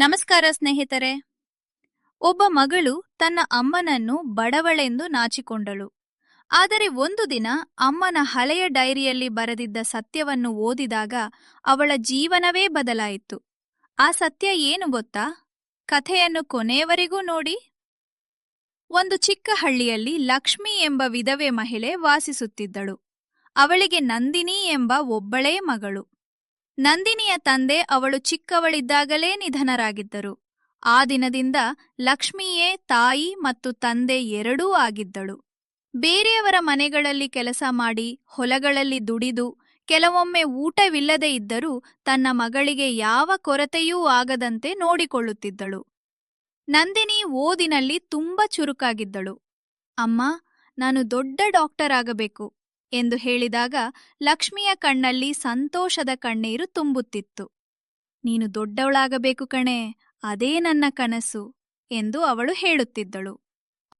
ನಮಸ್ಕಾರ ಸ್ನೇಹಿತರೆ. ಒಬ್ಬ ಮಗಳು ತನ್ನ ಅಮ್ಮನನ್ನು ಬಡವಳೆಂದು ನಾಚಿಕೊಂಡಳು. ಆದರೆ ಒಂದು ದಿನ ಅಮ್ಮನ ಹಳೆಯ ಡೈರಿಯಲ್ಲಿ ಬರೆದಿದ್ದ ಸತ್ಯವನ್ನು ಓದಿದಾಗ ಅವಳ ಜೀವನವೇ ಬದಲಾಯಿತು. ಆ ಸತ್ಯ ಏನು ಗೊತ್ತಾ? ಕಥೆಯನ್ನು ಕೊನೆಯವರೆಗೂ ನೋಡಿ. ಒಂದು ಚಿಕ್ಕ ಹಳ್ಳಿಯಲ್ಲಿ ಲಕ್ಷ್ಮಿ ಎಂಬ ವಿಧವೆ ಮಹಿಳೆ ವಾಸಿಸುತ್ತಿದ್ದಳು. ಅವಳಿಗೆ ನಂದಿನಿ ಎಂಬ ಒಬ್ಬಳೇ ಮಗಳು. ನಂದಿನಿಯ ತಂದೆ ಅವಳು ಚಿಕ್ಕವಳಿದ್ದಾಗಲೇ ನಿಧನರಾಗಿದ್ದರು. ಆ ದಿನದಿಂದ ಲಕ್ಷ್ಮಿಯೇ ತಾಯಿ ಮತ್ತು ತಂದೆ ಎರಡೂ ಆಗಿದ್ದಳು. ಬೇರೆಯವರ ಮನೆಗಳಲ್ಲಿ ಕೆಲಸ ಮಾಡಿ, ಹೊಲಗಳಲ್ಲಿ ದುಡಿದು, ಕೆಲವೊಮ್ಮೆ ಊಟವಿಲ್ಲದೆ ಇದ್ದರೂ ತನ್ನ ಮಗಳಿಗೆ ಯಾವ ಕೊರತೆಯೂ ಆಗದಂತೆ ನೋಡಿಕೊಳ್ಳುತ್ತಿದ್ದಳು. ನಂದಿನಿ ಓದಿನಲ್ಲಿ ತುಂಬಾ ಚುರುಕಾಗಿದ್ದಳು. ಅಮ್ಮ, ನಾನು ದೊಡ್ಡ ಡಾಕ್ಟರ್ ಆಗಬೇಕು ಎಂದು ಹೇಳಿದಾಗ ಲಕ್ಷ್ಮಿಯ ಕಣ್ಣಲ್ಲಿ ಸಂತೋಷದ ಕಣ್ಣೀರು ತುಂಬುತ್ತಿತ್ತು. ನೀನು ದೊಡ್ಡವಳಾಗಬೇಕು ಕಣೆ, ಅದೇ ನನ್ನ ಕನಸು ಎಂದು ಅವಳು ಹೇಳುತ್ತಿದ್ದಳು.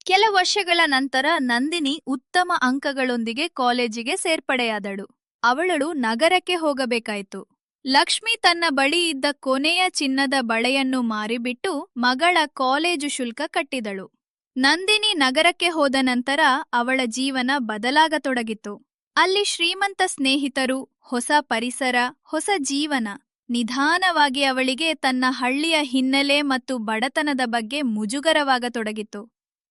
ಕೆಲ ವರ್ಷಗಳ ನಂತರ ನಂದಿನಿ ಉತ್ತಮ ಅಂಕಗಳೊಂದಿಗೆ ಕಾಲೇಜಿಗೆ ಸೇರ್ಪಡೆಯಾದಳು. ಅವಳು ನಗರಕ್ಕೆ ಹೋಗಬೇಕಾಯಿತು. ಲಕ್ಷ್ಮಿ ತನ್ನ ಬಳಿ ಇದ್ದ ಕೊನೆಯ ಚಿನ್ನದ ಬಳೆಯನ್ನು ಮಾರಿಬಿಟ್ಟು ಮಗಳ ಕಾಲೇಜು ಶುಲ್ಕ ಕಟ್ಟಿದಳು. ನಂದಿನಿ ನಗರಕ್ಕೆ ಹೋದ ನಂತರ ಅವಳ ಜೀವನ ಬದಲಾಗತೊಡಗಿತು. ಅಲ್ಲಿ ಶ್ರೀಮಂತ ಸ್ನೇಹಿತರು, ಹೊಸ ಪರಿಸರ, ಹೊಸ ಜೀವನ. ನಿಧಾನವಾಗಿ ಅವಳಿಗೆ ತನ್ನ ಹಳ್ಳಿಯ ಹಿನ್ನೆಲೆ ಮತ್ತು ಬಡತನದ ಬಗ್ಗೆ ಮುಜುಗರವಾಗತೊಡಗಿತು.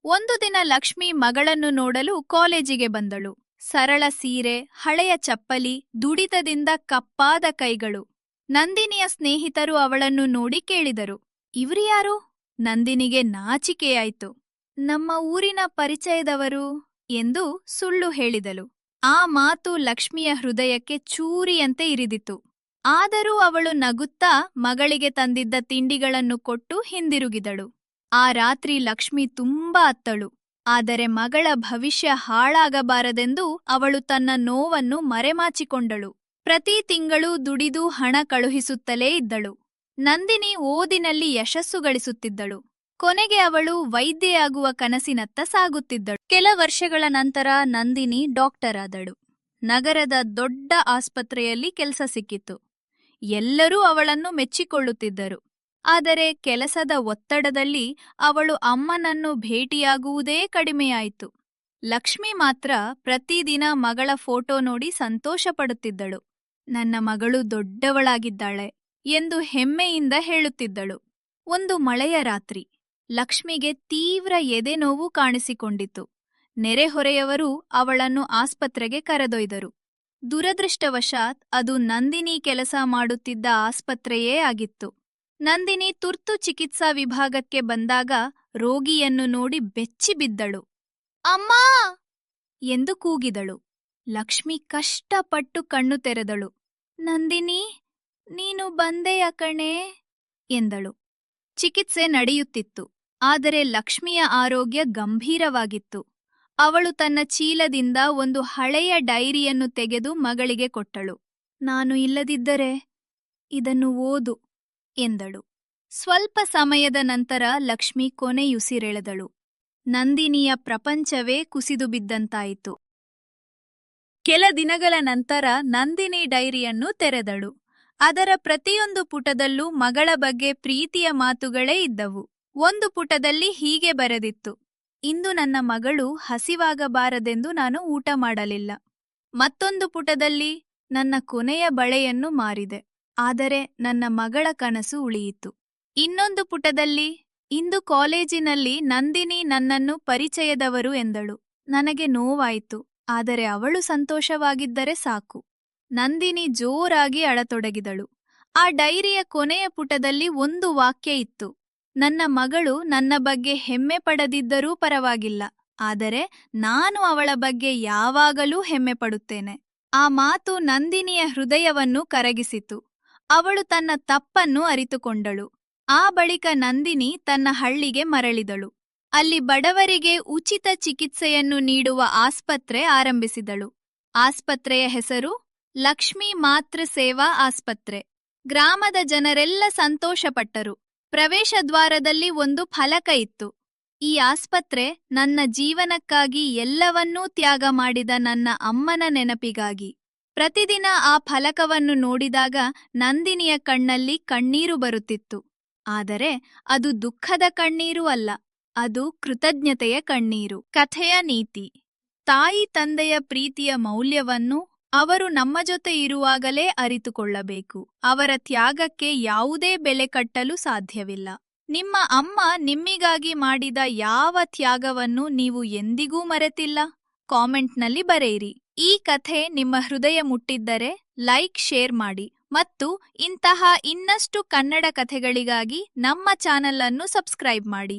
ಒಂದು ದಿನ ಲಕ್ಷ್ಮಿ ಮಗಳನ್ನು ನೋಡಲು ಕಾಲೇಜಿಗೆ ಬಂದಳು. ಸರಳ ಸೀರೆ, ಹಳೆಯ ಚಪ್ಪಲಿ, ದುಡಿತದಿಂದ ಕಪ್ಪಾದ ಕೈಗಳು. ನಂದಿನಿಯ ಸ್ನೇಹಿತರು ಅವಳನ್ನು ನೋಡಿ ಕೇಳಿದರು, ಇವ್ರು ಯಾರು? ನಂದಿನಿಗೆ ನಾಚಿಕೆಯಾಯಿತು. ನಮ್ಮ ಊರಿನ ಪರಿಚಯದವರು ಎಂದು ಸುಳ್ಳು ಹೇಳಿದಳು. ಆ ಮಾತು ಲಕ್ಷ್ಮಿಯ ಹೃದಯಕ್ಕೆ ಚೂರಿಯಂತೆ ಇರಿದಿತು. ಆದರೂ ಅವಳು ನಗುತ್ತಾ ಮಗಳಿಗೆ ತಂದಿದ್ದ ತಿಂಡಿಗಳನ್ನು ಕೊಟ್ಟು ಹಿಂದಿರುಗಿದಳು. ಆ ರಾತ್ರಿ ಲಕ್ಷ್ಮಿ ತುಂಬಾ ಅತ್ತಳು. ಆದರೆ ಮಗಳ ಭವಿಷ್ಯ ಹಾಳಾಗಬಾರದೆಂದು ಅವಳು ತನ್ನ ನೋವನ್ನು ಮರೆಮಾಚಿಕೊಂಡಳು. ಪ್ರತಿ ತಿಂಗಳೂ ದುಡಿದು ಹಣ ಕಳುಹಿಸುತ್ತಲೇ ಇದ್ದಳು. ನಂದಿನಿ ಓದಿನಲ್ಲಿ ಯಶಸ್ಸು ಗಳಿಸುತ್ತಿದ್ದಳು. ಕೊನೆಗೆ ಅವಳು ವೈದ್ಯೆಯಾಗುವ ಕನಸಿನತ್ತ ಸಾಗುತ್ತಿದ್ದಳು. ಕೆಲ ವರ್ಷಗಳ ನಂತರ ನಂದಿನಿ ಡಾಕ್ಟರ್ ಆದಳು. ನಗರದ ದೊಡ್ಡ ಆಸ್ಪತ್ರೆಯಲ್ಲಿ ಕೆಲಸ ಸಿಕ್ಕಿತು. ಎಲ್ಲರೂ ಅವಳನ್ನು ಮೆಚ್ಚಿಕೊಳ್ಳುತ್ತಿದ್ದರು. ಆದರೆ ಕೆಲಸದ ಒತ್ತಡದಲ್ಲಿ ಅವಳು ಅಮ್ಮನನ್ನು ಭೇಟಿಯಾಗುವುದೇ ಕಡಿಮೆಯಾಯಿತು. ಲಕ್ಷ್ಮಿ ಮಾತ್ರ ಪ್ರತಿದಿನ ಮಗಳ ಫೋಟೋ ನೋಡಿ ಸಂತೋಷಪಡುತ್ತಿದ್ದಳು. ನನ್ನ ಮಗಳು ದೊಡ್ಡವಳಾಗಿದ್ದಾಳೆ ಎಂದು ಹೆಮ್ಮೆಯಿಂದ ಹೇಳುತ್ತಿದ್ದಳು. ಒಂದು ಮಳೆಯ ರಾತ್ರಿ ಲಕ್ಷ್ಮಿಗೆ ತೀವ್ರ ಎದೆನೋವು ಕಾಣಿಸಿಕೊಂಡಿತು. ನೆರೆಹೊರೆಯವರು ಅವಳನ್ನು ಆಸ್ಪತ್ರೆಗೆ ಕರೆದೊಯ್ದರು. ದುರದೃಷ್ಟವಶಾತ್ ಅದು ನಂದಿನಿ ಕೆಲಸ ಮಾಡುತ್ತಿದ್ದ ಆಸ್ಪತ್ರೆಯೇ ಆಗಿತ್ತು. ನಂದಿನಿ ತುರ್ತು ಚಿಕಿತ್ಸಾ ವಿಭಾಗಕ್ಕೆ ಬಂದಾಗ ರೋಗಿಯನ್ನು ನೋಡಿ ಬೆಚ್ಚಿಬಿದ್ದಳು. ಅಮ್ಮಾ ಎಂದು ಕೂಗಿದಳು. ಲಕ್ಷ್ಮಿ ಕಷ್ಟಪಟ್ಟು ಕಣ್ಣು ತೆರೆದಳು. ನಂದಿನಿ, ನೀನು ಬಂದೆಯ ಕಣೇ ಎಂದಳು. ಚಿಕಿತ್ಸೆ ನಡೆಯುತ್ತಿತ್ತು. ಆದರೆ ಲಕ್ಷ್ಮಿಯ ಆರೋಗ್ಯ ಗಂಭೀರವಾಗಿತ್ತು. ಅವಳು ತನ್ನ ಚೀಲದಿಂದ ಒಂದು ಹಳೆಯ ಡೈರಿಯನ್ನು ತೆಗೆದು ಮಗಳಿಗೆ ಕೊಟ್ಟಳು. ನಾನು ಇಲ್ಲದಿದ್ದರೆ ಇದನ್ನು ಓದು ಎಂದಳು. ಸ್ವಲ್ಪ ಸಮಯದ ನಂತರ ಲಕ್ಷ್ಮಿ ಕೊನೆಯುಸಿರೆಳೆದಳು. ನಂದಿನಿಯ ಪ್ರಪಂಚವೇ ಕುಸಿದು ಬಿದ್ದಂತಾಯಿತು. ಕೆಲ ದಿನಗಳ ನಂತರ ನಂದಿನಿ ಡೈರಿಯನ್ನು ತೆರೆದಳು. ಅದರ ಪ್ರತಿಯೊಂದು ಪುಟದಲ್ಲೂ ಮಗಳ ಬಗ್ಗೆ ಪ್ರೀತಿಯ ಮಾತುಗಳೇ ಇದ್ದವು. ಒಂದು ಪುಟದಲ್ಲಿ ಹೀಗೆ ಬರೆದಿತ್ತು, ಇಂದು ನನ್ನ ಮಗಳು ಹಸಿವಾಗಬಾರದೆಂದು ನಾನು ಊಟ ಮಾಡಲಿಲ್ಲ. ಮತ್ತೊಂದು ಪುಟದಲ್ಲಿ, ನನ್ನ ಕೊನೆಯ ಬಳೆಯನ್ನು ಮಾರಿದೆ, ಆದರೆ ನನ್ನ ಮಗಳ ಕನಸು ಉಳಿಯಿತು. ಇನ್ನೊಂದು ಪುಟದಲ್ಲಿ, ಇಂದು ಕಾಲೇಜಿನಲ್ಲಿ ನಂದಿನಿ ನನ್ನನ್ನು ಪರಿಚಯದವರು ಎಂದಳು. ನನಗೆ ನೋವಾಯಿತು, ಆದರೆ ಅವಳು ಸಂತೋಷವಾಗಿದ್ದರೆ ಸಾಕು. ನಂದಿನಿ ಜೋರಾಗಿ ಅಳತೊಡಗಿದಳು. ಆ ಡೈರಿಯ ಕೊನೆಯ ಪುಟದಲ್ಲಿ ಒಂದು ವಾಕ್ಯ ಇತ್ತು, ನನ್ನ ಮಗಳು ನನ್ನ ಬಗ್ಗೆ ಹೆಮ್ಮೆ ಪಡದಿದ್ದರೂ ಪರವಾಗಿಲ್ಲ, ಆದರೆ ನಾನು ಅವಳ ಬಗ್ಗೆ ಯಾವಾಗಲೂ ಹೆಮ್ಮೆ ಪಡುತ್ತೇನೆ. ಆ ಮಾತು ನಂದಿನಿಯ ಹೃದಯವನ್ನು ಕರಗಿಸಿತು. ಅವಳು ತನ್ನ ತಪ್ಪನ್ನು ಅರಿತುಕೊಂಡಳು. ಆ ಬಳಿಕ ನಂದಿನಿ ತನ್ನ ಹಳ್ಳಿಗೆ ಮರಳಿದಳು. ಅಲ್ಲಿ ಬಡವರಿಗೆ ಉಚಿತ ಚಿಕಿತ್ಸೆಯನ್ನು ನೀಡುವ ಆಸ್ಪತ್ರೆ ಆರಂಭಿಸಿದಳು. ಆಸ್ಪತ್ರೆಯ ಹೆಸರು ಲಕ್ಷ್ಮೀ ಮಾತೃ ಸೇವಾ ಆಸ್ಪತ್ರೆ. ಗ್ರಾಮದ ಜನರೆಲ್ಲ ಸಂತೋಷಪಟ್ಟರು. ಪ್ರವೇಶ ದ್ವಾರದಲ್ಲಿ ಒಂದು ಫಲಕ ಇತ್ತು, ಈ ಆಸ್ಪತ್ರೆ ನನ್ನ ಜೀವನಕ್ಕಾಗಿ ಎಲ್ಲವನ್ನೂ ತ್ಯಾಗ ಮಾಡಿದ ನನ್ನ ಅಮ್ಮನ ನೆನಪಿಗಾಗಿ. ಪ್ರತಿದಿನ ಆ ಫಲಕವನ್ನು ನೋಡಿದಾಗ ನಂದಿನಿಯ ಕಣ್ಣಲ್ಲಿ ಕಣ್ಣೀರು ಬರುತ್ತಿತ್ತು. ಆದರೆ ಅದು ದುಃಖದ ಕಣ್ಣೀರು ಅಲ್ಲ, ಅದು ಕೃತಜ್ಞತೆಯ ಕಣ್ಣೀರು. ಕಥೆಯ ನೀತಿ: ತಾಯಿ ತಂದೆಯ ಪ್ರೀತಿಯ ಮೌಲ್ಯವನ್ನು ಅವರು ನಮ್ಮ ಜೊತೆ ಇರುವಾಗಲೇ ಅರಿತುಕೊಳ್ಳಬೇಕು. ಅವರ ತ್ಯಾಗಕ್ಕೆ ಯಾವುದೇ ಬೆಲೆ ಕಟ್ಟಲು ಸಾಧ್ಯವಿಲ್ಲ. ನಿಮ್ಮ ಅಮ್ಮ ನಿಮ್ಮಿಗಾಗಿ ಮಾಡಿದ ಯಾವ ತ್ಯಾಗವನ್ನು ನೀವು ಎಂದಿಗೂ ಮರೆತಿಲ್ಲ? ಕಾಮೆಂಟ್ನಲ್ಲಿ ಬರೆಯಿರಿ. ಈ ಕಥೆ ನಿಮ್ಮ ಹೃದಯ ಮುಟ್ಟಿದ್ದರೆ ಲೈಕ್, ಶೇರ್ ಮಾಡಿ ಮತ್ತು ಇಂತಹ ಇನ್ನಷ್ಟು ಕನ್ನಡ ಕಥೆಗಳಿಗಾಗಿ ನಮ್ಮ ಚಾನಲ್ ಅನ್ನು ಸಬ್ಸ್ಕ್ರೈಬ್ ಮಾಡಿ.